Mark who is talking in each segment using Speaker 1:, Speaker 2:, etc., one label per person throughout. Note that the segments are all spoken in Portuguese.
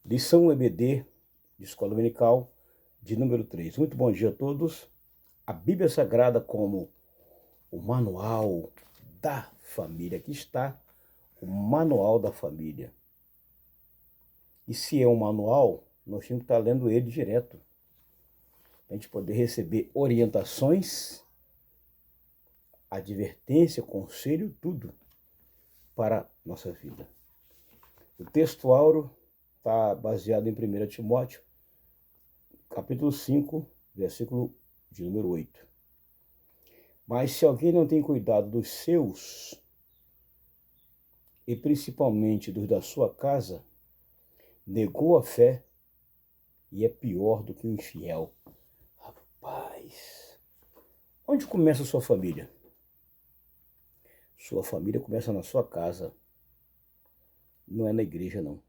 Speaker 1: Lição EBD de Escola Dominical de número 3. Muito bom dia a todos. A Bíblia Sagrada como o manual da família. Aqui está o manual da família. E se é um manual, nós temos que estar lendo ele direto. Para a gente poder receber orientações, advertência, conselho, tudo para a nossa vida. O texto áureo está baseado em 1 Timóteo, capítulo 5, versículo de número 8. Mas se alguém não tem cuidado dos seus, e principalmente dos da sua casa, negou a fé e é pior do que o infiel. Rapaz, onde começa a sua família? Sua família começa na sua casa, não é na igreja, não.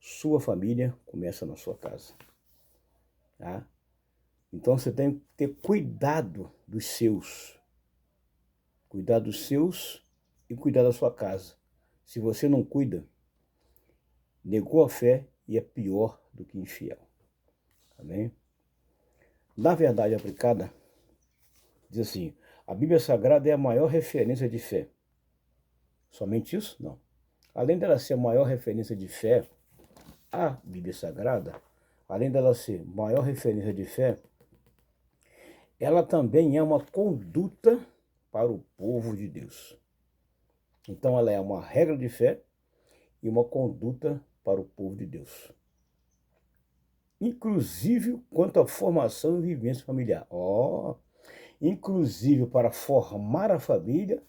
Speaker 1: Sua família começa na sua casa, tá? Então você tem que ter cuidado dos seus. Cuidar dos seus e cuidar da sua casa. Se você não cuida, negou a fé e é pior do que infiel. Amém? Na verdade aplicada, diz assim, a Bíblia Sagrada é a maior referência de fé. Somente isso? Não. Além dela ser a maior referência de fé, a Bíblia Sagrada, além dela ser maior referência de fé, ela também é uma conduta para o povo de Deus. Então ela é uma regra de fé e uma conduta para o povo de Deus. Inclusive quanto à formação e vivência familiar. Inclusive para formar a família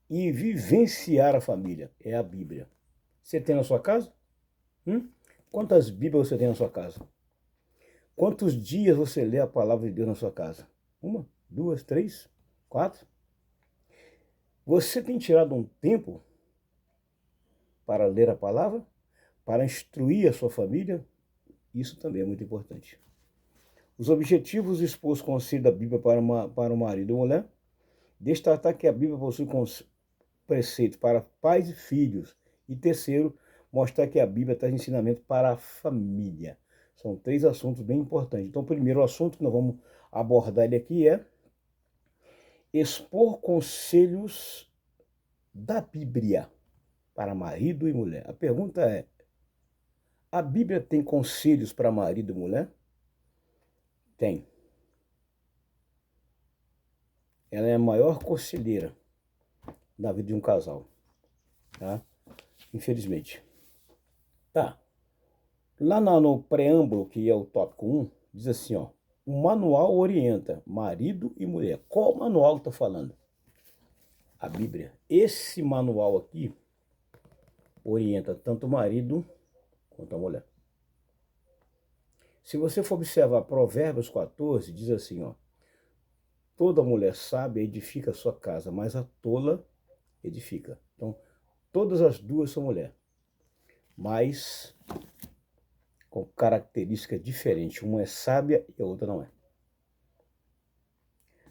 Speaker 1: e vivenciar a família. É a Bíblia. Você tem na sua casa? Quantas Bíblias você tem na sua casa? Quantos dias você lê a palavra de Deus na sua casa? 1, 2, 3, 4? Você tem tirado um tempo para ler a palavra? Para instruir a sua família? Isso também é muito importante. Os objetivos expôs o conselho da Bíblia para o marido e mulher. Destacar que a Bíblia possui preceitos para pais e filhos. E terceiro, mostrar que a Bíblia traz ensinamento para a família. São 3 assuntos bem importantes. Então, o primeiro assunto que nós vamos abordar ele aqui é expor conselhos da Bíblia para marido e mulher. A pergunta é, a Bíblia tem conselhos para marido e mulher? Tem. Ela é a maior conselheira na vida de um casal, tá? Infelizmente. Tá. Lá no preâmbulo, que é o tópico 1, diz assim, ó, o manual orienta marido e mulher. Qual manual está falando? A Bíblia. Esse manual aqui orienta tanto o marido quanto a mulher. Se você for observar Provérbios 14, diz assim, ó, toda mulher sábia edifica a sua casa, mas a tola edifica. Então, todas as duas são mulher, mas com característica diferente. Uma é sábia e a outra não é.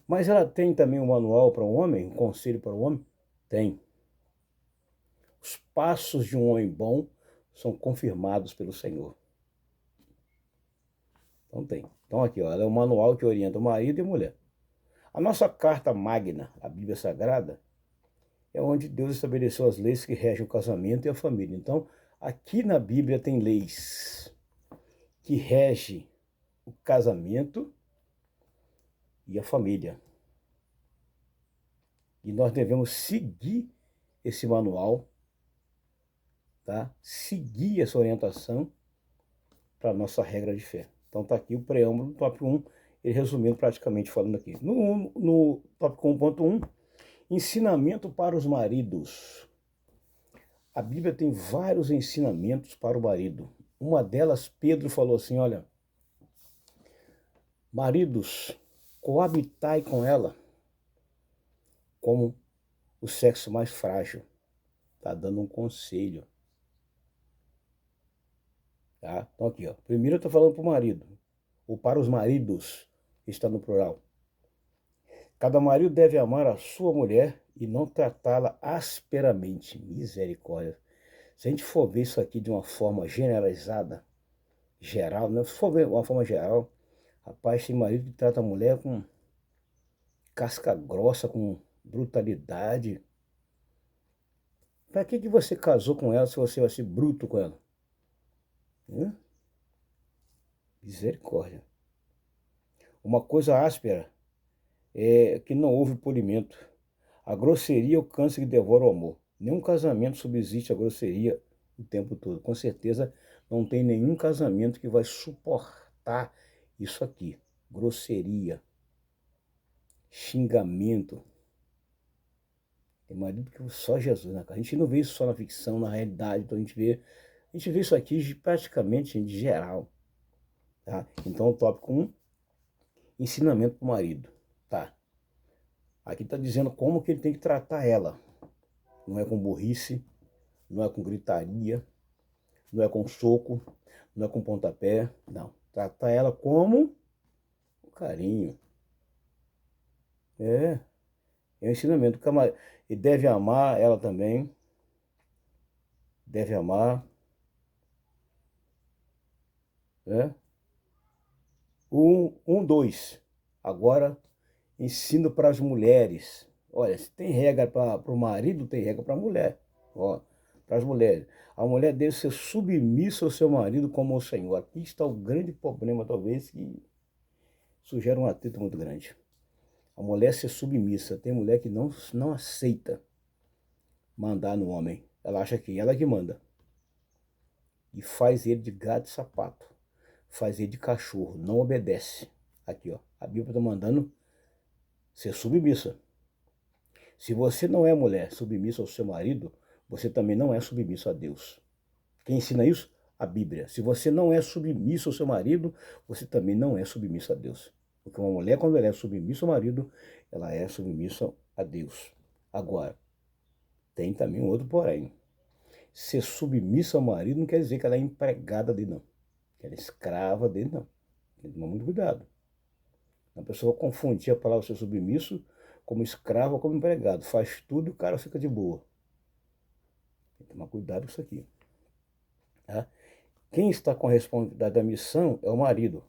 Speaker 1: Mas ela tem também um manual para o homem, um conselho para o homem? Tem. Os passos de um homem bom são confirmados pelo Senhor. Então tem. Então aqui, ó, ela é um manual que orienta o marido e a mulher. A nossa carta magna, a Bíblia Sagrada, é onde Deus estabeleceu as leis que regem o casamento e a família. Então, aqui na Bíblia tem leis que regem o casamento e a família. E nós devemos seguir esse manual, tá? Seguir essa orientação para a nossa regra de fé. Então tá aqui o preâmbulo do tópico 1, ele resumindo praticamente falando aqui. No tópico 1.1, ensinamento para os maridos. A Bíblia tem vários ensinamentos para o marido. Uma delas, Pedro falou assim, olha, maridos, coabitai com ela como o sexo mais frágil. Está dando um conselho. Tá? Então aqui, ó. Primeiro eu estou falando para o marido, ou para os maridos, está no plural. Cada marido deve amar a sua mulher e não tratá-la asperamente. Misericórdia. Se a gente for ver isso aqui de uma forma generalizada, geral, né? Se for ver de uma forma geral, rapaz, tem marido que trata a mulher com casca grossa, com brutalidade. Pra que você casou com ela se você vai ser bruto com ela? Hã? Misericórdia. Uma coisa áspera é que não houve polimento. A grosseria é o câncer que devora o amor. Nenhum casamento subsiste a grosseria o tempo todo. Com certeza não tem nenhum casamento que vai suportar isso aqui. Grosseria, xingamento. Tem marido que só Jesus, né? A gente não vê isso só na ficção, na realidade. Então a gente vê isso aqui praticamente em geral. Tá? Então o tópico 1, ensinamento para o marido. Tá? Aqui está dizendo como que ele tem que tratar ela. Não é com burrice, não é com gritaria, não é com soco, não é com pontapé, não. Tratar ela como carinho. É o ensinamento. Ele deve amar ela também. Deve amar. Né? 2. Agora, ensino para as mulheres. Olha, se tem regra para o marido, tem regra para a mulher. Ó, para as mulheres. A mulher deve ser submissa ao seu marido como ao Senhor. Aqui está o grande problema, talvez, que sugere um atrito muito grande. A mulher ser submissa. Tem mulher que não aceita mandar no homem. Ela acha que ela é que manda. E faz ele de gato e sapato. Faz ele de cachorro. Não obedece. Aqui, ó. A Bíblia está mandando ser submissa. Se você não é mulher submissa ao seu marido, você também não é submisso a Deus. Quem ensina isso? A Bíblia. Se você não é submisso ao seu marido, você também não é submisso a Deus. Porque uma mulher, quando ela é submissa ao marido, ela é submissa a Deus. Agora, tem também um outro porém. Ser submissa ao marido não quer dizer que ela é empregada dele, não. Que ela é escrava dele, não. Tem que tomar muito cuidado. A pessoa confundir a palavra ser submisso como escravo ou como empregado. Faz tudo e o cara fica de boa. Tem que tomar cuidado com isso aqui. Tá? Quem está com a responsabilidade da missão é o marido,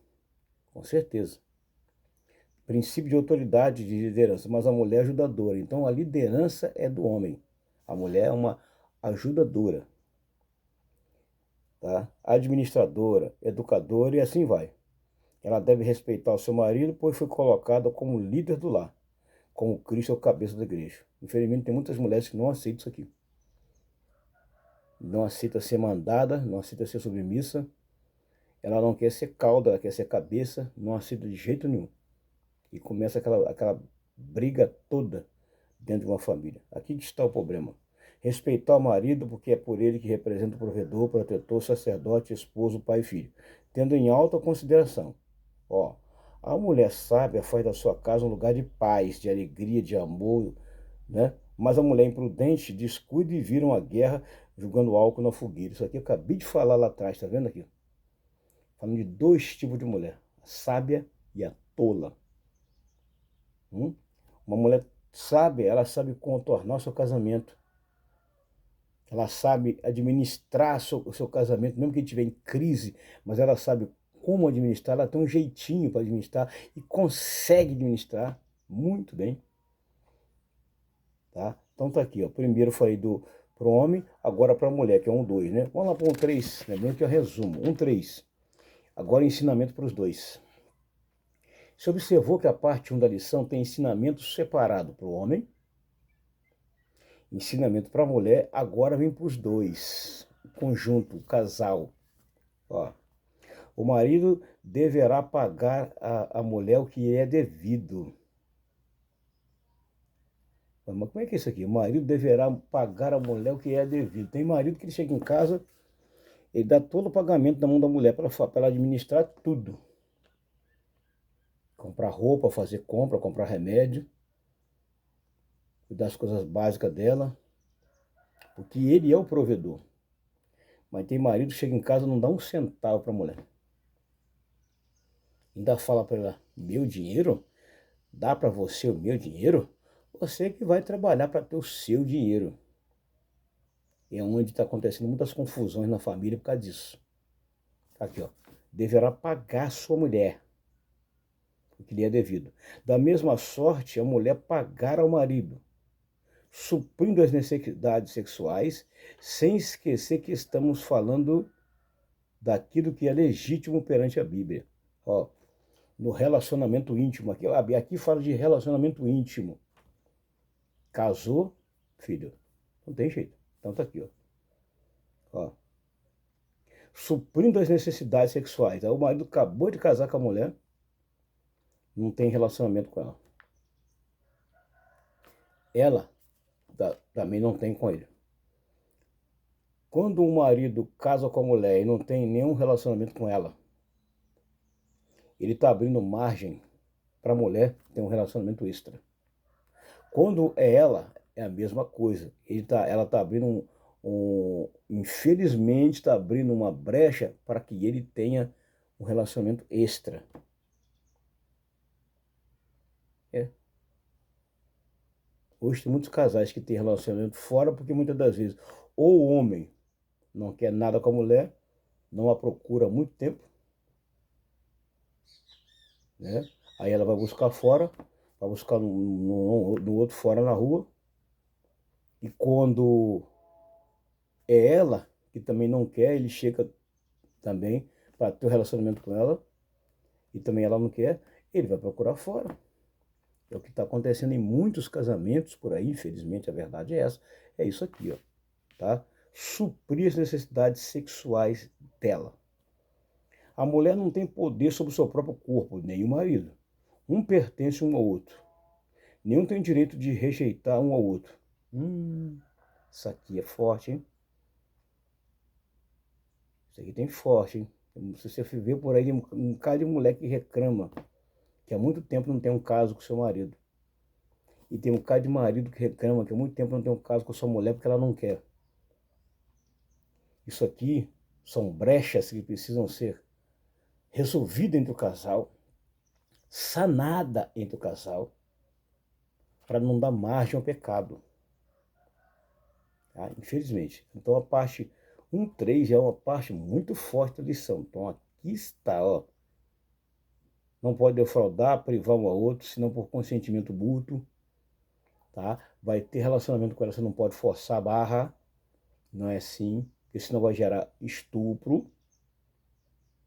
Speaker 1: com certeza. Princípio de autoridade de liderança, mas a mulher é ajudadora. Então a liderança é do homem. A mulher é uma ajudadora. Tá? Administradora, educadora e assim vai. Ela deve respeitar o seu marido, pois foi colocada como líder do lar, como Cristo é o cabeça da igreja. Infelizmente tem muitas mulheres que não aceitam isso aqui. Não aceita ser mandada, não aceita ser submissa. Ela não quer ser cauda, ela quer ser cabeça, não aceita de jeito nenhum. E começa aquela briga toda dentro de uma família. Aqui que está o problema. Respeitar o marido, porque é por ele que representa o provedor, protetor, sacerdote, esposo, pai e filho. Tendo em alta consideração. Ó, a mulher sábia faz da sua casa um lugar de paz, de alegria, de amor, né? Mas a mulher imprudente descuida e vira uma guerra jogando álcool na fogueira. Isso aqui eu acabei de falar lá atrás, tá vendo aqui? Falando de 2 tipos de mulher, a sábia e a tola. Uma mulher sábia, ela sabe contornar o seu casamento. Ela sabe administrar o seu casamento, mesmo que ele estiver em crise, mas ela sabe como administrar, ela tem um jeitinho para administrar e consegue administrar muito bem. Tá? Então tá aqui, ó. Primeiro eu falei pro homem, agora para a mulher, que é 2, né? Vamos lá para 3, lembrando que eu resumo. 3. Agora ensinamento para os 2. Você observou que a parte 1 da lição tem ensinamento separado para o homem, ensinamento para a mulher, agora vem para os 2, o conjunto, o casal. Ó, o marido deverá pagar a mulher o que é devido. Mas como é que é isso aqui? O marido deverá pagar a mulher o que é devido. Tem marido que ele chega em casa, ele dá todo o pagamento na mão da mulher para ela administrar tudo. Comprar roupa, fazer compra, comprar remédio, cuidar das coisas básicas dela, porque ele é o provedor. Mas tem marido que chega em casa e não dá um centavo para a mulher. Ainda fala para ela, meu dinheiro? Dá para você o meu dinheiro? Você que vai trabalhar para ter o seu dinheiro. É onde está acontecendo muitas confusões na família por causa disso. Aqui, ó. Deverá pagar sua mulher o que lhe é devido. Da mesma sorte, a mulher pagar ao marido, suprindo as necessidades sexuais, sem esquecer que estamos falando daquilo que é legítimo perante a Bíblia. Ó, no relacionamento íntimo, aqui fala de relacionamento íntimo. Casou, filho, não tem jeito. Então tá aqui, ó. Ó. Suprindo as necessidades sexuais. Aí o marido acabou de casar com a mulher, não tem relacionamento com ela. Ela também não tem com ele. Quando o marido casa com a mulher e não tem nenhum relacionamento com ela, ele está abrindo margem para a mulher ter um relacionamento extra. Quando é ela, é a mesma coisa. Ela está abrindo infelizmente está abrindo uma brecha para que ele tenha um relacionamento extra. É. Hoje tem muitos casais que têm relacionamento fora porque muitas das vezes ou o homem não quer nada com a mulher, não a procura há muito tempo, né? Aí ela vai buscar fora, vai buscar no outro fora na rua, e quando é ela que também não quer, ele chega também para ter um relacionamento com ela, e também ela não quer, ele vai procurar fora. É o que está acontecendo em muitos casamentos por aí, infelizmente a verdade é essa. É isso aqui, ó, tá? Suprir as necessidades sexuais dela. A mulher não tem poder sobre o seu próprio corpo, nem o marido. Um pertence um ao outro. Nenhum tem direito de rejeitar um ao outro. Isso aqui é forte, hein? Isso aqui tem forte, hein? Se você vê por aí um cara de mulher que reclama que há muito tempo não tem um caso com seu marido. E tem um cara de marido que reclama que há muito tempo não tem um caso com sua mulher porque ela não quer. Isso aqui são brechas que precisam ser resolvidas entre o casal, sanada entre o casal, para não dar margem ao pecado. Tá? Infelizmente. Então a parte 1.3 é uma parte muito forte da lição. Então aqui está, ó. Não pode defraudar, privar um ao outro, senão por consentimento mútuo. Tá? Vai ter relacionamento com ela, você não pode forçar a barra. Não é assim, porque senão vai gerar estupro.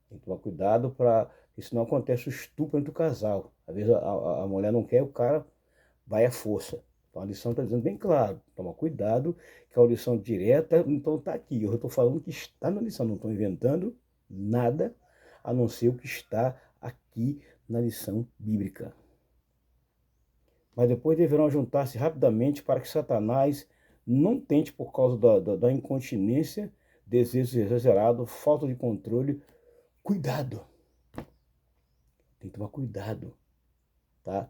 Speaker 1: Tem que tomar cuidado, porque senão acontece o estupro entre o casal. Às vezes a mulher não quer, o cara vai à força. Então a lição está dizendo bem claro, toma cuidado, que é uma lição direta, então está aqui. Eu estou falando que está na lição, não estou inventando nada, a não ser o que está aqui na lição bíblica. Mas depois deverão juntar-se rapidamente para que Satanás não tente, por causa da incontinência, desejo exagerado, falta de controle. Cuidado! Tem que tomar cuidado, tá?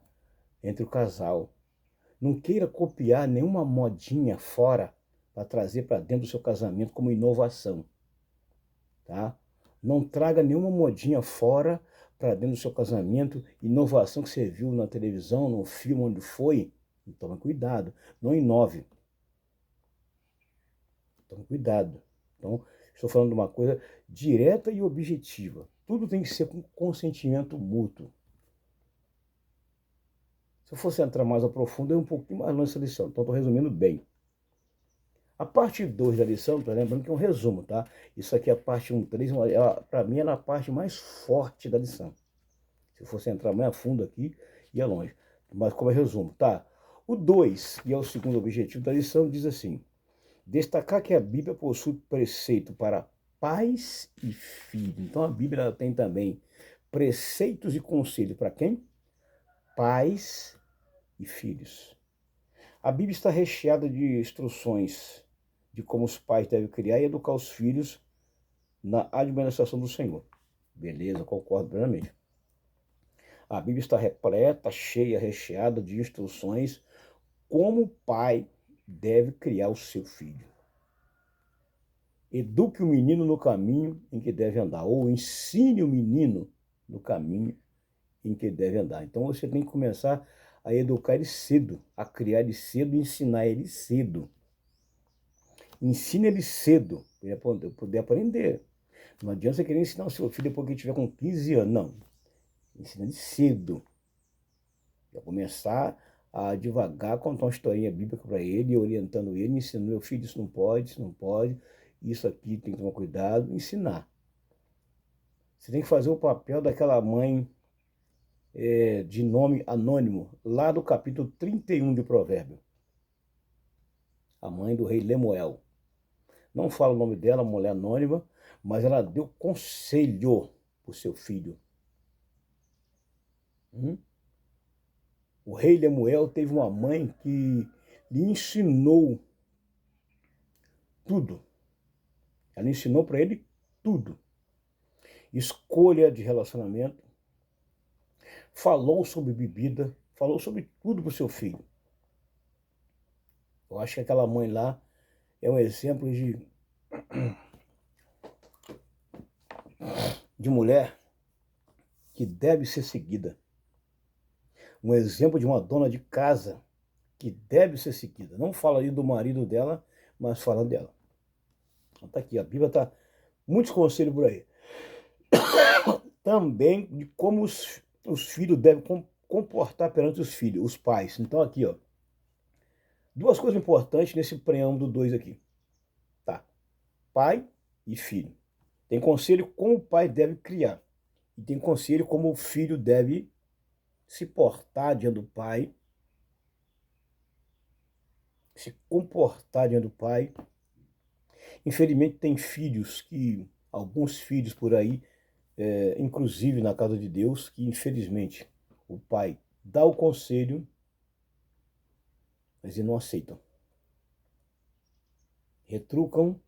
Speaker 1: Entre o casal. Não queira copiar nenhuma modinha fora para trazer para dentro do seu casamento como inovação, tá? Não traga nenhuma modinha fora para dentro do seu casamento, inovação que você viu na televisão, no filme, onde foi. Toma cuidado, não inove. Toma cuidado. Então, estou falando de uma coisa direta e objetiva. Tudo tem que ser com consentimento mútuo. Se eu fosse entrar mais a profundo, é um pouquinho mais nessa lição. Então, estou resumindo bem. A parte 2 da lição, tô lembrando que é um resumo, tá? Isso aqui é a parte 1.3, para mim ela é a parte mais forte da lição. Se eu fosse entrar mais a fundo aqui, ia longe. Mas como é resumo, tá? O 2, que é o segundo objetivo da lição, diz assim: destacar que a Bíblia possui preceito para pais e filhos. Então a Bíblia ela tem também preceitos e conselhos para quem? Pais e filhos. A Bíblia está recheada de instruções de como os pais devem criar e educar os filhos na administração do Senhor. Beleza, concordo plenamente. A Bíblia está repleta, cheia, recheada de instruções como o pai deve criar o seu filho. Eduque o menino no caminho em que deve andar, ou ensine o menino no caminho em que deve andar. Então você tem que começar a educar ele cedo, a criar ele cedo e ensinar ele cedo. Ensina ele cedo, para ele poder aprender. Não adianta você querer ensinar o seu filho depois que ele tiver com 15 anos, não. Ensina ele cedo. Vai começar a devagar contar uma historinha bíblica para ele, orientando ele, ensinando, meu filho, isso não pode, isso aqui tem que tomar cuidado, ensinar. Você tem que fazer o papel daquela mãe de nome anônimo, lá do capítulo 31 de Provérbio. A mãe do rei Lemuel. Não fala o nome dela, mulher anônima, mas ela deu conselho para o seu filho. O rei Lemuel teve uma mãe que lhe ensinou tudo. Ela ensinou para ele tudo. Escolha de relacionamento, falou sobre bebida, falou sobre tudo para o seu filho. Eu acho que aquela mãe lá é um exemplo de mulher que deve ser seguida. Um exemplo de uma dona de casa que deve ser seguida. Não fala aí do marido dela, mas fala dela. Então tá aqui, a Bíblia tá muitos conselhos por aí. Também de como os filhos devem comportar perante os pais. Então aqui, ó, duas coisas importantes nesse preâmbulo 2 aqui. Tá? Pai e filho. Tem conselho como o pai deve criar. E tem conselho como o filho deve se portar diante do pai, se comportar diante do pai. Infelizmente tem alguns filhos por aí, inclusive na casa de Deus, que infelizmente o pai dá o conselho, mas eles não aceitam. Retrucam,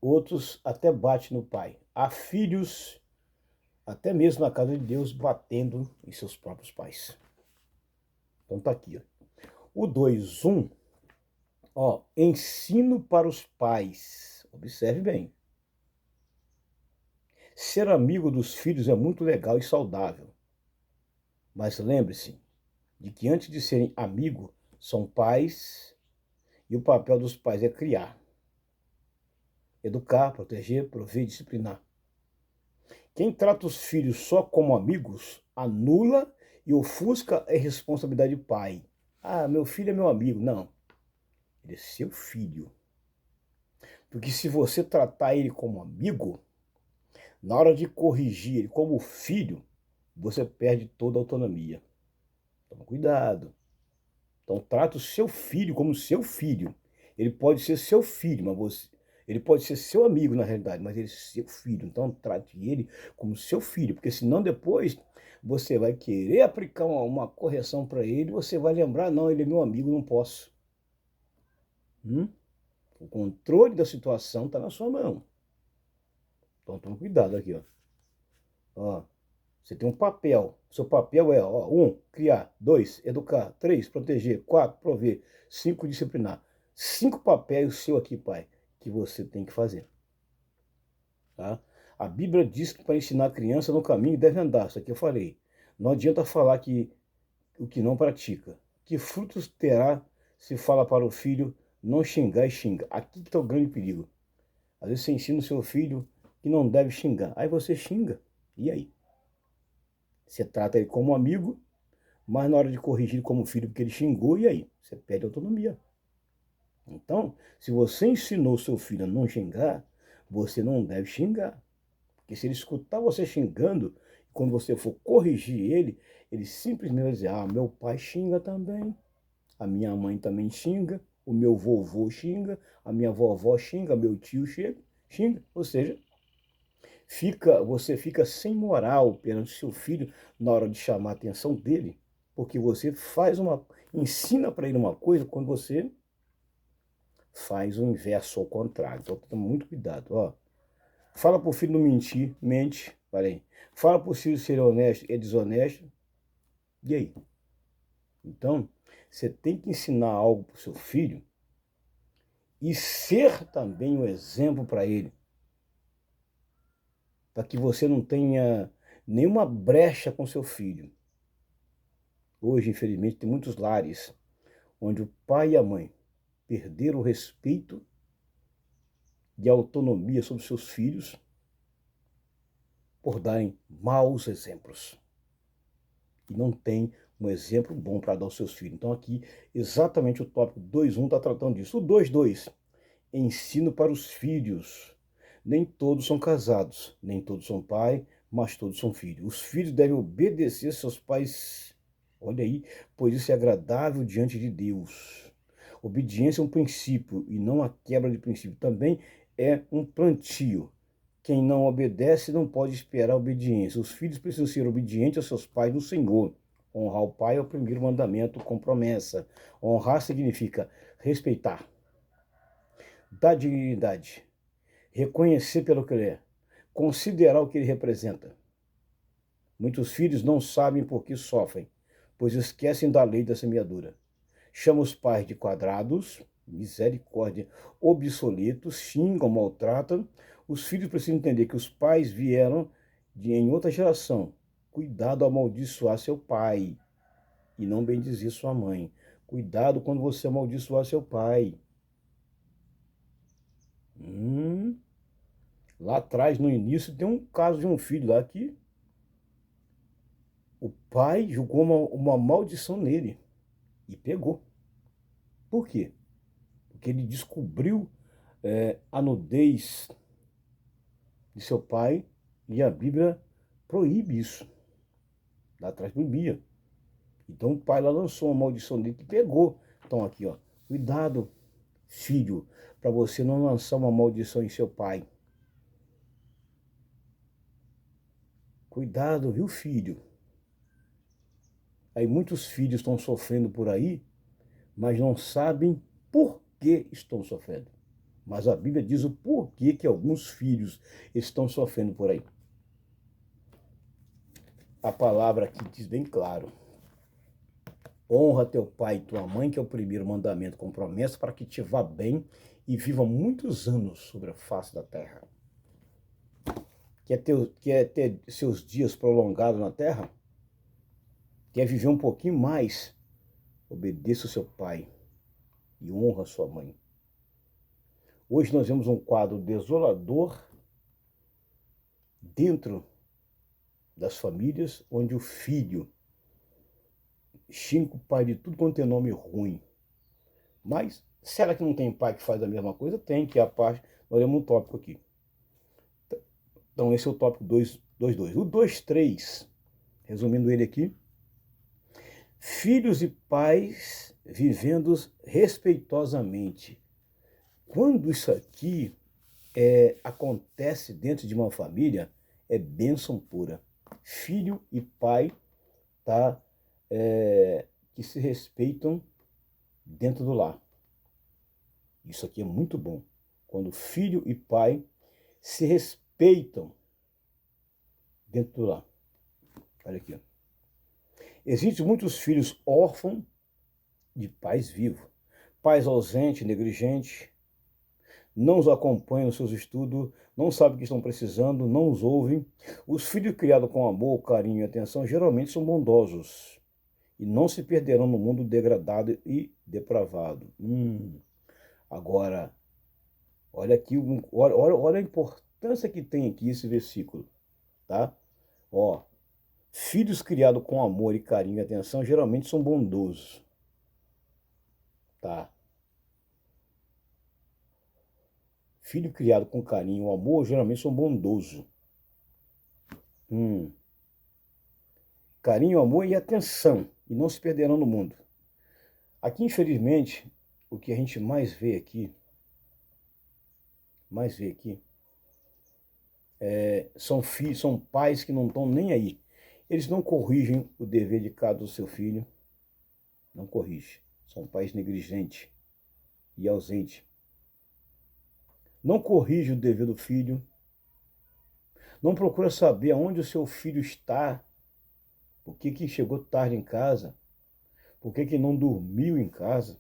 Speaker 1: outros até batem no pai. Há filhos, até mesmo na casa de Deus, batendo em seus próprios pais. Então tá aqui, ó. O 2:1, ó, ensino para os pais. Observe bem. Ser amigo dos filhos é muito legal e saudável. Mas lembre-se de que antes de serem amigos, são pais, e o papel dos pais é criar, educar, proteger, prover, disciplinar. Quem trata os filhos só como amigos, anula e ofusca a responsabilidade do pai. Ah, meu filho é meu amigo. Não, ele é seu filho. Porque se você tratar ele como amigo, na hora de corrigir ele como filho, você perde toda a autonomia. Toma cuidado. Então trata o seu filho como seu filho. Ele pode ser seu filho, ele pode ser seu amigo na realidade, mas ele é seu filho. Então trate ele como seu filho, porque senão depois você vai querer aplicar uma correção para ele, você vai lembrar, não, ele é meu amigo, não posso. O controle da situação está na sua mão. Então toma cuidado aqui, ó. Ó, você tem um papel. Seu papel é, ó, 1, criar. 2, educar. 3, proteger. 4, prover. 5, disciplinar. 5 papéis seu aqui, pai, que você tem que fazer. Tá? A Bíblia diz que para ensinar a criança no caminho deve andar. Isso aqui eu falei. Não adianta falar que o que não pratica. Que frutos terá se fala para o filho não xingar e xinga? Aqui que está o grande perigo. Às vezes você ensina o seu filho que não deve xingar. Aí você xinga. E aí? Você trata ele como amigo, mas na hora de corrigir como filho porque ele xingou, e aí? Você perde autonomia. Então, se você ensinou seu filho a não xingar, você não deve xingar. Porque se ele escutar você xingando, quando você for corrigir ele simplesmente vai dizer, ah, meu pai xinga também, a minha mãe também xinga, o meu vovô xinga, a minha vovó xinga, meu tio xinga. Ou seja, você fica sem moral perante seu filho na hora de chamar a atenção dele, porque você ensina para ele uma coisa quando você faz o inverso ao contrário. Então toma muito cuidado, ó. Fala para o filho não mentir, mente, falei. Fala para o filho ser honesto, é desonesto. E aí? Então, você tem que ensinar algo para o seu filho e ser também um exemplo para ele, para que você não tenha nenhuma brecha com seu filho. Hoje, infelizmente, tem muitos lares onde o pai e a mãe perderam o respeito de autonomia sobre seus filhos por darem maus exemplos. E não tem um exemplo bom para dar aos seus filhos. Então aqui, exatamente o tópico 2.1 está tratando disso. O 2.2, ensino para os filhos. Nem todos são casados, nem todos são pai, mas todos são filhos. Os filhos devem obedecer seus pais, olha aí, pois isso é agradável diante de Deus. Obediência é um princípio e não a quebra de princípio. Também é um plantio. Quem não obedece não pode esperar obediência. Os filhos precisam ser obedientes aos seus pais no Senhor. Honrar o pai é o primeiro mandamento com promessa. Honrar significa respeitar, dar dignidade, reconhecer pelo que ele é, considerar o que ele representa. Muitos filhos não sabem por que sofrem, pois esquecem da lei da semeadura. Chama os pais de quadrados, misericórdia, obsoletos, xingam, maltratam. Os filhos precisam entender que os pais vieram em outra geração. Cuidado ao amaldiçoar seu pai e não bendizer sua mãe. Cuidado quando você amaldiçoar seu pai. Lá atrás, no início, tem um caso de um filho lá que o pai jogou uma maldição nele e pegou. Por quê? Porque ele descobriu a nudez de seu pai e a Bíblia proíbe isso. Lá atrás proibia. Então o pai lá lançou uma maldição dele que pegou. Então aqui, ó, cuidado, filho, para você não lançar uma maldição em seu pai. Cuidado, viu, filho? Aí muitos filhos estão sofrendo por aí, mas não sabem por que estão sofrendo. Mas a Bíblia diz o porquê que alguns filhos estão sofrendo por aí. A palavra aqui diz bem claro. Honra teu pai e tua mãe, que é o primeiro mandamento com promessa, para que te vá bem e viva muitos anos sobre a face da terra. Quer ter seus dias prolongados na terra? Quer viver um pouquinho mais? Obedeça o seu pai e honra a sua mãe. Hoje nós vemos um quadro desolador dentro das famílias, onde o filho xinga o pai de tudo quanto é nome ruim. Mas será que não tem pai que faz a mesma coisa? Tem, que é a parte. Nós temos um tópico aqui. Então esse é o tópico 2.2. O 2.3, resumindo ele aqui: filhos e pais vivendo respeitosamente. Quando isso aqui acontece dentro de uma família, é bênção pura. Filho e pai, tá? Que se respeitam dentro do lar. Isso aqui é muito bom. Quando filho e pai se respeitam dentro do lar. Olha aqui, ó. Existem muitos filhos órfãos de pais vivos. Pais ausentes, negligentes, não os acompanham nos seus estudos, não sabem o que estão precisando, não os ouvem. Os filhos criados com amor, carinho e atenção geralmente são bondosos e não se perderão no mundo degradado e depravado. Agora, olha aqui, olha a importância que tem aqui esse versículo, tá? Ó, filhos criados com amor e carinho e atenção geralmente são bondosos, tá? Filho criado com carinho e amor geralmente são bondosos. Carinho, amor e atenção, e não se perderão no mundo. Aqui, infelizmente, o que a gente mais vê aqui, são pais que não estão nem aí. Eles não corrigem o dever de casa do seu filho, não corrigem. São pais negligentes e ausentes. Não corrige o dever do filho, não procura saber aonde o seu filho está, por que chegou tarde em casa, por que não dormiu em casa.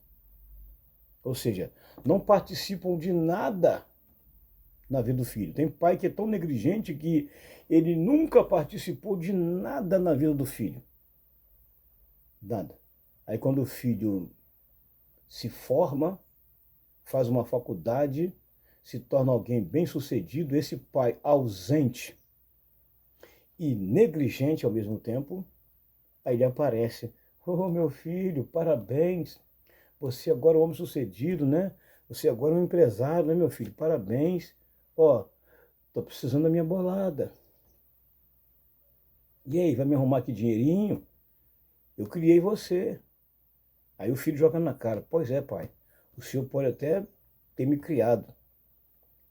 Speaker 1: Ou seja, não participam de nada na vida do filho. Tem pai que é tão negligente que ele nunca participou de nada na vida do filho. Nada. Aí quando o filho se forma, faz uma faculdade, se torna alguém bem-sucedido, esse pai ausente e negligente ao mesmo tempo, aí ele aparece: "Oh, meu filho, parabéns, você agora é um homem-sucedido, né? Você agora é um empresário, né, meu filho? Parabéns. Ó, tô precisando da minha bolada. E aí, vai me arrumar aqui dinheirinho? Eu criei você." Aí o filho joga na cara: "Pois é, pai, o senhor pode até ter me criado,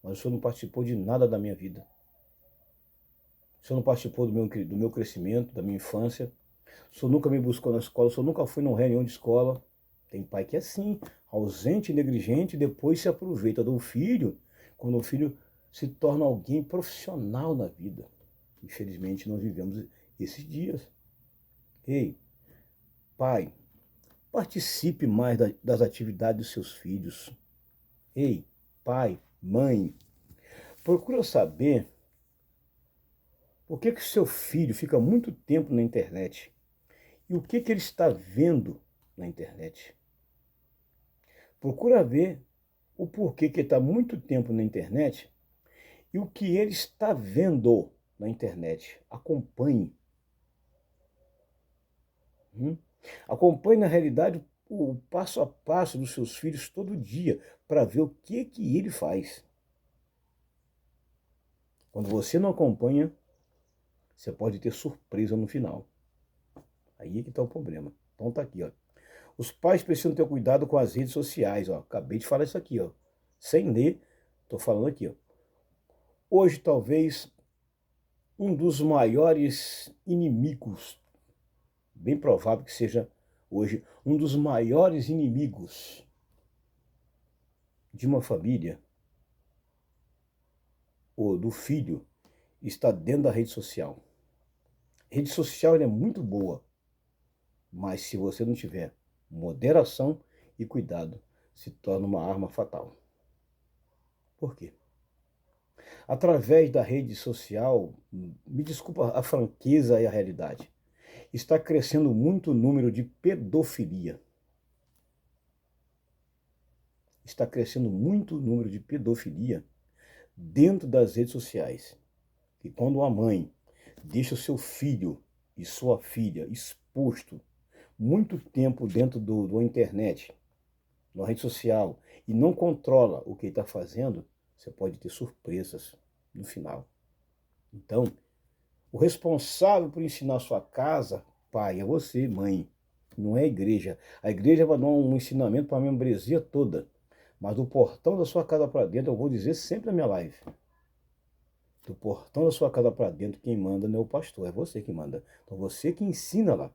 Speaker 1: mas o senhor não participou de nada da minha vida. O senhor não participou do meu crescimento, da minha infância. O senhor nunca me buscou na escola, o senhor nunca foi num reunião de escola." Tem pai que é assim, ausente, negligente, e depois se aproveita do filho, quando o filho se torna alguém profissional na vida. Infelizmente, nós vivemos esses dias. Ei, pai, participe mais das atividades dos seus filhos. Ei, pai, mãe, procura saber por que seu filho fica muito tempo na internet e o que ele está vendo na internet. Procura ver o porquê que ele está muito tempo na internet e o que ele está vendo na internet. Acompanhe. Acompanhe, na realidade, o passo a passo dos seus filhos todo dia, para ver o que ele faz. Quando você não acompanha, você pode ter surpresa no final. Aí é que está o problema. Então tá aqui, ó. Os pais precisam ter cuidado com as redes sociais, ó. Acabei de falar isso aqui, ó. Sem ler, tô falando aqui, ó. Hoje, talvez, um dos maiores inimigos, bem provável que seja hoje, um dos maiores inimigos de uma família ou do filho está dentro da rede social. A rede social é muito boa, mas se você não tiver moderação e cuidado, se torna uma arma fatal. Por quê? Através da rede social, me desculpa a franqueza e a realidade, está crescendo muito o número de pedofilia. Está crescendo muito o número de pedofilia dentro das redes sociais. E quando uma mãe deixa o seu filho e sua filha exposto muito tempo dentro da internet, na rede social, e não controla o que ele está fazendo, você pode ter surpresas no final. Então, o responsável por ensinar a sua casa, pai, é você, mãe, não é a igreja. A igreja vai dar um ensinamento para a membresia toda, mas do portão da sua casa para dentro, eu vou dizer sempre na minha live, do portão da sua casa para dentro, quem manda não é o pastor, é você que manda. Então você que ensina lá.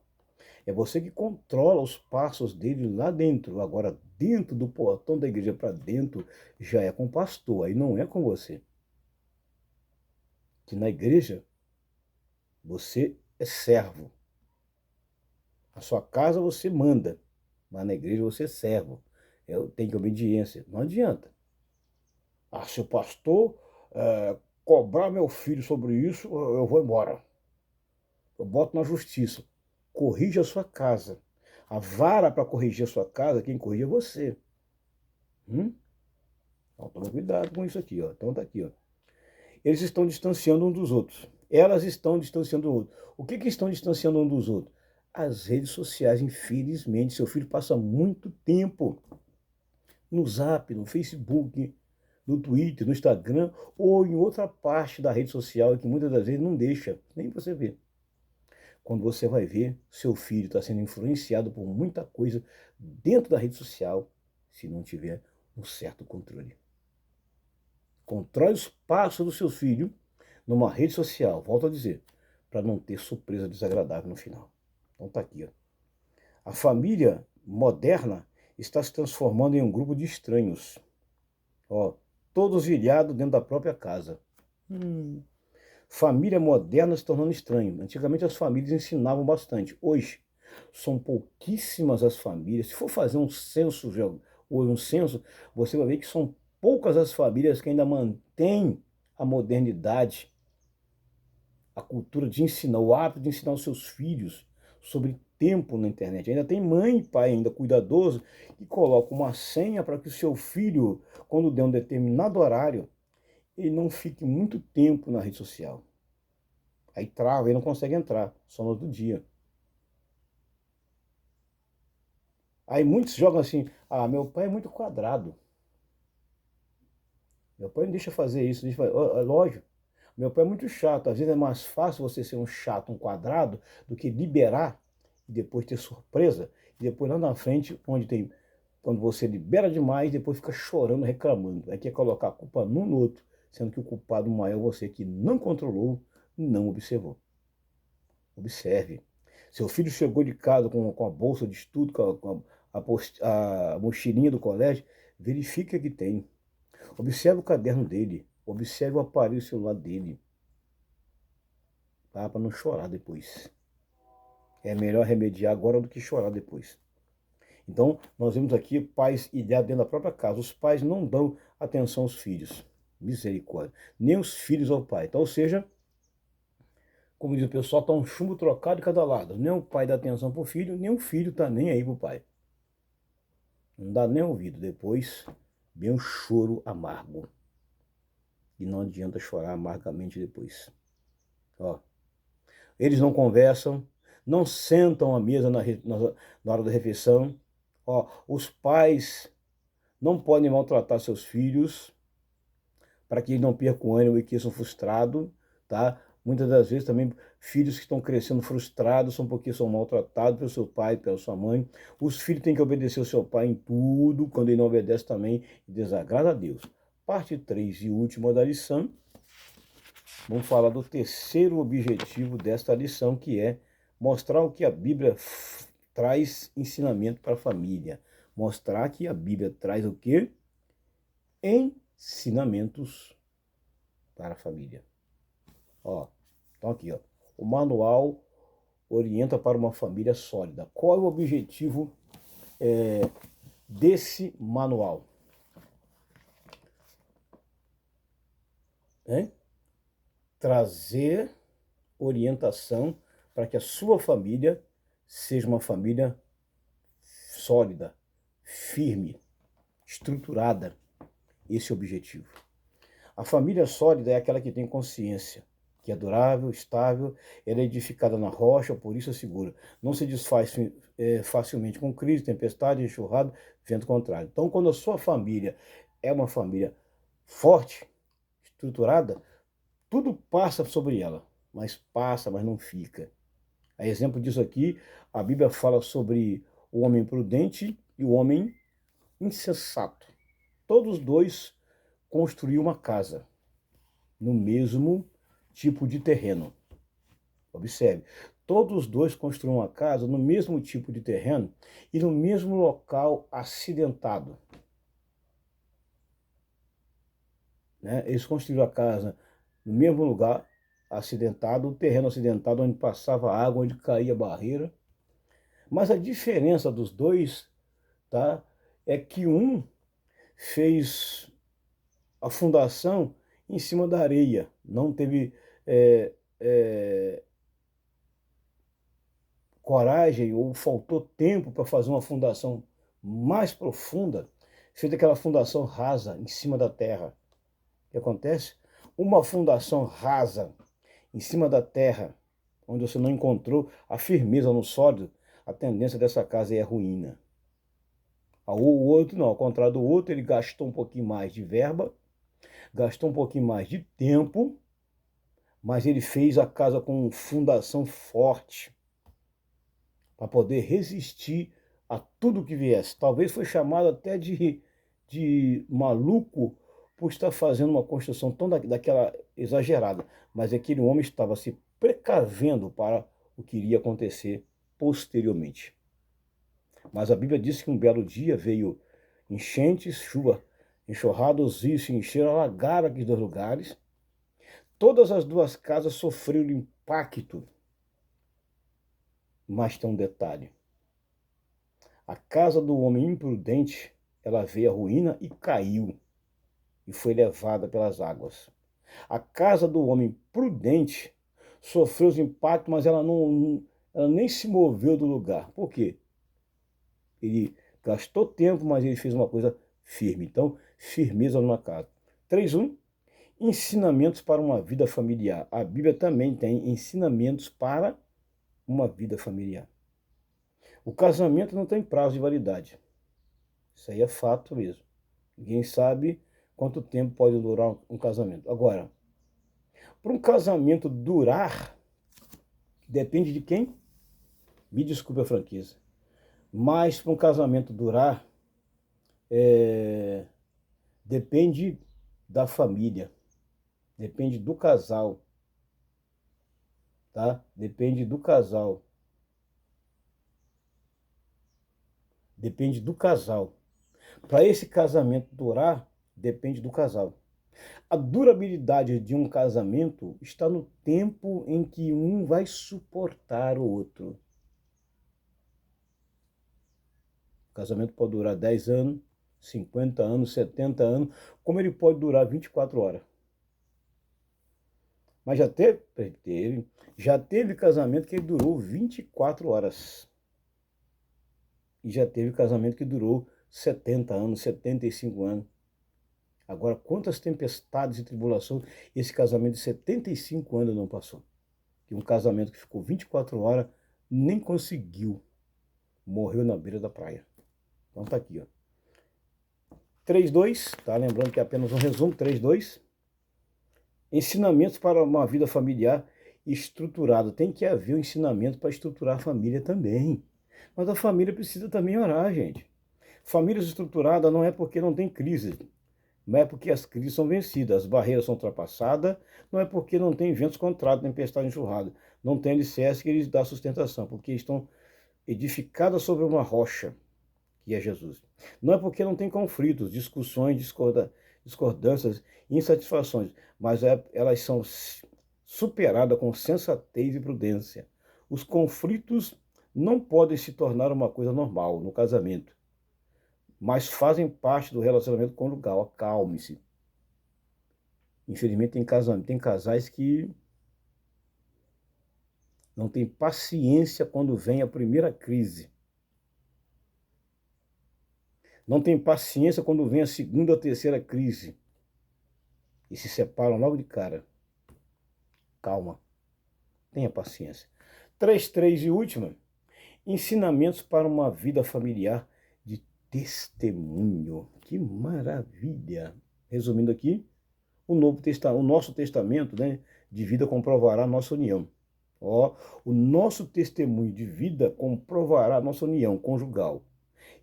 Speaker 1: É você que controla os passos dele lá dentro. Agora, dentro do portão da igreja para dentro, já é com o pastor, aí não é com você. Que na igreja, você é servo. Na sua casa você manda, mas na igreja você é servo. Tem que obediência. Não adianta. Ah, se o pastor cobrar meu filho sobre isso, eu vou embora. Eu boto na justiça. Corrija a sua casa. A vara para corrigir a sua casa, quem corrige é você. Então toma cuidado com isso aqui, ó. Então tá aqui, ó. Eles estão distanciando um dos outros. Elas estão distanciando um do outro. O que estão distanciando um dos outros? As redes sociais, infelizmente. Seu filho passa muito tempo no Zap, no Facebook, no Twitter, no Instagram ou em outra parte da rede social que muitas das vezes não deixa nem você ver. Quando você vai ver, seu filho está sendo influenciado por muita coisa dentro da rede social, se não tiver um certo controle. Controle os passos do seu filho numa rede social, volto a dizer, para não ter surpresa desagradável no final. Então tá aqui, ó. A família moderna está se transformando em um grupo de estranhos. Ó, todos ilhados dentro da própria casa. Família moderna se tornando estranho. Antigamente as famílias ensinavam bastante. Hoje, são pouquíssimas as famílias. Se for fazer um censo, ou um censo, você vai ver que são poucas as famílias que ainda mantêm a modernidade, a cultura de ensinar, o hábito de ensinar os seus filhos sobre tempo na internet. Ainda tem mãe e pai ainda cuidadoso que coloca uma senha para que o seu filho, quando der um determinado horário, ele não fique muito tempo na rede social. Aí trava, ele não consegue entrar, só no outro dia. Aí muitos jogam assim, meu pai é muito quadrado. Meu pai não deixa fazer isso, deixa fazer. Lógico, meu pai é muito chato. Às vezes é mais fácil você ser um chato, um quadrado, do que liberar e depois ter surpresa. E depois lá na frente, quando você libera demais, depois fica chorando, reclamando. Aí quer colocar a culpa num no outro, sendo que o culpado maior é você que não controlou, não observou. Observe. Seu filho chegou de casa com a bolsa de estudo, a mochilinha do colégio, verifica que tem. Observe o caderno dele, observe o aparelho celular dele, tá? Para não chorar depois. É melhor remediar agora do que chorar depois. Então, nós vemos aqui pais ilhados dentro da própria casa. Os pais não dão atenção aos filhos. Misericórdia. Nem os filhos ao pai. Então, ou seja, como diz o pessoal, está um chumbo trocado de cada lado. Nem o pai dá atenção para o filho, nem o filho está nem aí para o pai. Não dá nem ouvido. Depois vem um choro amargo. E não adianta chorar amargamente depois. Ó, eles não conversam, não sentam à mesa na hora da refeição. Ó, os pais não podem maltratar seus filhos para que eles não percam o ânimo e que são frustrados, tá? Muitas das vezes também filhos que estão crescendo frustrados são porque são maltratados pelo seu pai, pela sua mãe. Os filhos têm que obedecer ao seu pai em tudo, quando ele não obedece também, desagrada a Deus. Parte 3 e última da lição. Vamos falar do terceiro objetivo desta lição, que é mostrar o que a Bíblia traz ensinamento para a família. Mostrar que a Bíblia traz o quê? Ensinamentos para a família. Ó, então aqui, ó, o manual orienta para uma família sólida. Qual é o objetivo desse manual? Trazer orientação para que a sua família seja uma família sólida, firme, estruturada. Esse é o objetivo. A família sólida é aquela que tem consciência, que é durável, estável, ela é edificada na rocha, por isso é segura. Não se desfaz facilmente com crise, tempestade, enxurrada, vento contrário. Então, quando a sua família é uma família forte, estruturada, tudo passa sobre ela, mas passa, mas não fica. A exemplo disso aqui, a Bíblia fala sobre o homem prudente e o homem insensato. Todos dois construíram uma casa no mesmo tipo de terreno. Observe, todos os dois construíram uma casa no mesmo tipo de terreno e no mesmo local acidentado. Eles construíram a casa no mesmo lugar acidentado, o terreno acidentado, onde passava água, onde caía barreira. Mas a diferença dos dois, tá, é que um fez a fundação em cima da areia, não teve coragem ou faltou tempo para fazer uma fundação mais profunda, fez aquela fundação rasa em cima da terra. O que acontece? Uma fundação rasa em cima da terra, onde você não encontrou a firmeza no sólido, a tendência dessa casa é a ruína. O outro não, ao contrário do outro, ele gastou um pouquinho mais de verba, gastou um pouquinho mais de tempo, mas ele fez a casa com fundação forte, para poder resistir a tudo que viesse. Talvez foi chamado até de maluco por estar fazendo uma construção tão daquela exagerada, mas aquele homem estava se precavendo para o que iria acontecer posteriormente. Mas a Bíblia diz que um belo dia veio enchentes, chuva, enxurrada, os rios se encheram, alagaram aqueles dois lugares. Todas as duas casas sofreram impacto. Mas tem um detalhe. A casa do homem imprudente, ela veio à ruína e caiu, e foi levada pelas águas. A casa do homem prudente sofreu os impactos, mas ela ela nem se moveu do lugar. Por quê? Ele gastou tempo, mas ele fez uma coisa firme. Então, firmeza numa casa. 3.1. Ensinamentos para uma vida familiar. A Bíblia também tem ensinamentos para uma vida familiar. O casamento não tem prazo de validade. Isso aí é fato mesmo. Ninguém sabe quanto tempo pode durar um casamento. Agora, para um casamento durar, depende de quem? Me desculpe a franqueza. Mas para um casamento durar, depende da família. Depende do casal. Tá? Depende do casal. Depende do casal. Para esse casamento durar, depende do casal. A durabilidade de um casamento está no tempo em que um vai suportar o outro. O casamento pode durar 10 anos, 50 anos, 70 anos, como ele pode durar 24 horas. Mas já teve casamento que durou 24 horas. E já teve casamento que durou 70 anos, 75 anos. Agora, quantas tempestades e tribulações esse casamento de 75 anos não passou? E um casamento que ficou 24 horas nem conseguiu. Morreu na beira da praia. Então tá aqui, ó. 3.2, tá? Lembrando que é apenas um resumo, 3.2. Ensinamentos para uma vida familiar estruturada. Tem que haver um ensinamento para estruturar a família também. Mas a família precisa também orar, gente. Famílias estruturadas não é porque não tem crise. Não é porque as crises são vencidas, as barreiras são ultrapassadas, não é porque não tem ventos contrários, tempestade enxurrada, não tem alicerce que eles dão sustentação, porque estão edificadas sobre uma rocha, que é Jesus. Não é porque não tem conflitos, discussões, discordâncias, insatisfações, mas elas são superadas com sensatez e prudência. Os conflitos não podem se tornar uma coisa normal no casamento, mas fazem parte do relacionamento conjugal. Acalme-se. Infelizmente tem casais que não têm paciência quando vem a primeira crise. Não tem paciência quando vem a segunda ou terceira crise. E se separam logo de cara. Calma. Tenha paciência. 3.3 e última. Ensinamentos para uma vida familiar de testemunho. Que maravilha! Resumindo aqui, o nosso testamento, né, de vida comprovará a nossa união. Ó, o nosso testemunho de vida comprovará a nossa união conjugal.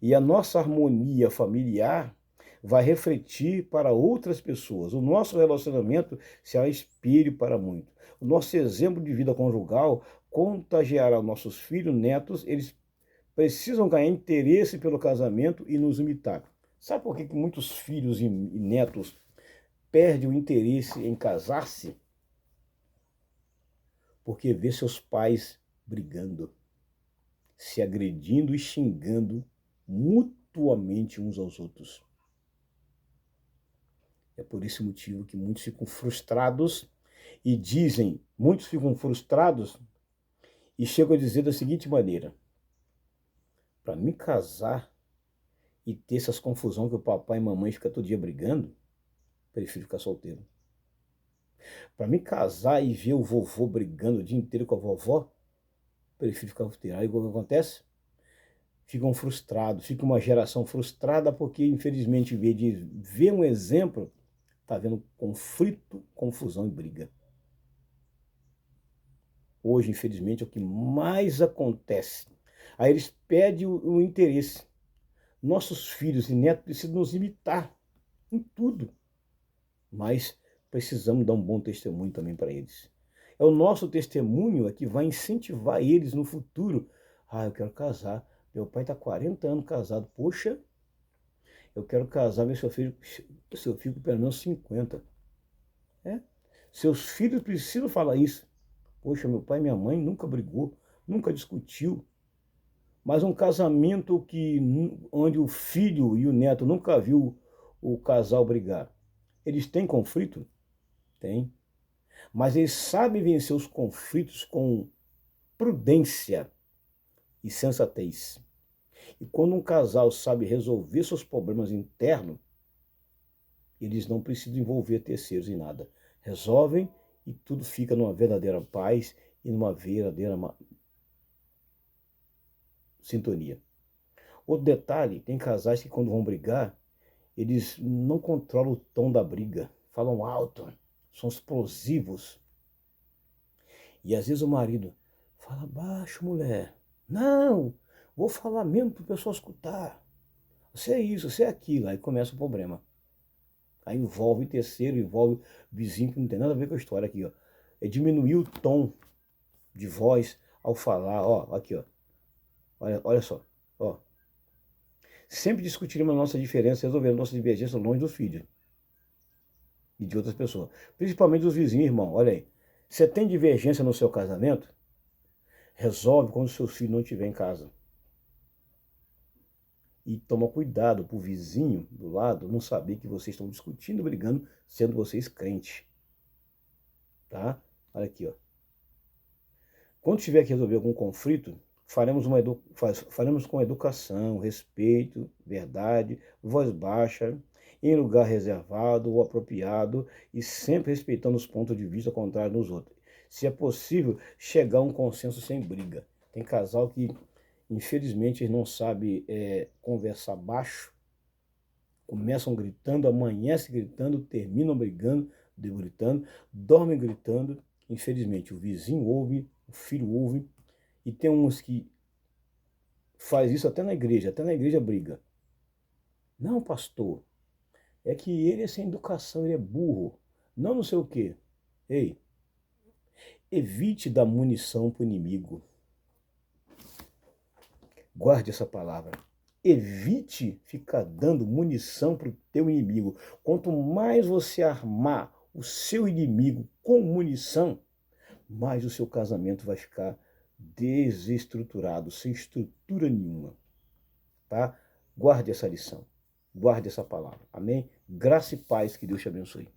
Speaker 1: E a nossa harmonia familiar vai refletir para outras pessoas. O nosso relacionamento será espelho para muitos. O nosso exemplo de vida conjugal contagiará nossos filhos, netos. Eles precisam ganhar interesse pelo casamento e nos imitar. Sabe por que muitos filhos e netos perdem o interesse em casar-se? Porque vê seus pais brigando, se agredindo e xingando mutuamente uns aos outros. É por esse motivo que muitos ficam frustrados e muitos ficam frustrados e chegam a dizer da seguinte maneira: para me casar e ter essas confusões que o papai e mamãe ficam todo dia brigando, prefiro ficar solteiro. Para me casar e ver o vovô brigando o dia inteiro com a vovó, prefiro ficar solteiro. Aí o que acontece? Ficam frustrados, fica uma geração frustrada porque, infelizmente, em vez de ver um exemplo, está vendo conflito, confusão e briga. Hoje, infelizmente, é o que mais acontece. Aí eles pedem o interesse. Nossos filhos e netos precisam nos imitar em tudo, mas precisamos dar um bom testemunho também para eles. É o nosso testemunho que vai incentivar eles no futuro. Ah, eu quero casar. Meu pai está 40 anos casado. Poxa, eu quero casar, ver se eu fico pelo menos 50. Seus filhos precisam falar isso. Poxa, meu pai e minha mãe nunca brigou, nunca discutiu. Mas um casamento onde o filho e o neto nunca viu o casal brigar, eles têm conflito? Tem. Mas eles sabem vencer os conflitos com prudência e sensatez. E quando um casal sabe resolver seus problemas internos, eles não precisam envolver terceiros em nada. Resolvem e tudo fica numa verdadeira paz e numa verdadeira sintonia. Outro detalhe, tem casais que quando vão brigar, eles não controlam o tom da briga, falam alto, são explosivos. E às vezes o marido fala baixo, mulher. Não, vou falar mesmo para o pessoal escutar. Você é isso, você é aquilo. Aí começa o problema. Aí envolve terceiro, envolve vizinho que não tem nada a ver com a história aqui, ó. É diminuir o tom de voz ao falar, ó, aqui, ó. Olha só, ó. Sempre discutiremos a nossa diferença, resolvendo a nossa divergência longe dos filhos e de outras pessoas. Principalmente dos vizinhos, irmão. Olha aí. Você tem divergência no seu casamento? Resolve quando seus filhos não estiverem em casa. E toma cuidado para o vizinho do lado não saber que vocês estão discutindo, brigando, sendo vocês crentes. Tá? Olha aqui, ó. Quando tiver que resolver algum conflito, faremos com educação, respeito, verdade, voz baixa, em lugar reservado ou apropriado e sempre respeitando os pontos de vista contrários dos outros. Se é possível, chegar a um consenso sem briga. Tem casal que, infelizmente, não sabe conversar baixo, começam gritando, amanhecem gritando, terminam brigando, gritando, dormem gritando. Infelizmente, o vizinho ouve, o filho ouve, e tem uns que faz isso até na igreja briga. Não, pastor, é que ele é sem educação, ele é burro, não sei o quê. Ei, evite dar munição para o inimigo. Guarde essa palavra. Evite ficar dando munição para o teu inimigo. Quanto mais você armar o seu inimigo com munição, mais o seu casamento vai ficar desestruturado, sem estrutura nenhuma. Tá? Guarde essa lição. Guarde essa palavra. Amém? Graça e paz, que Deus te abençoe.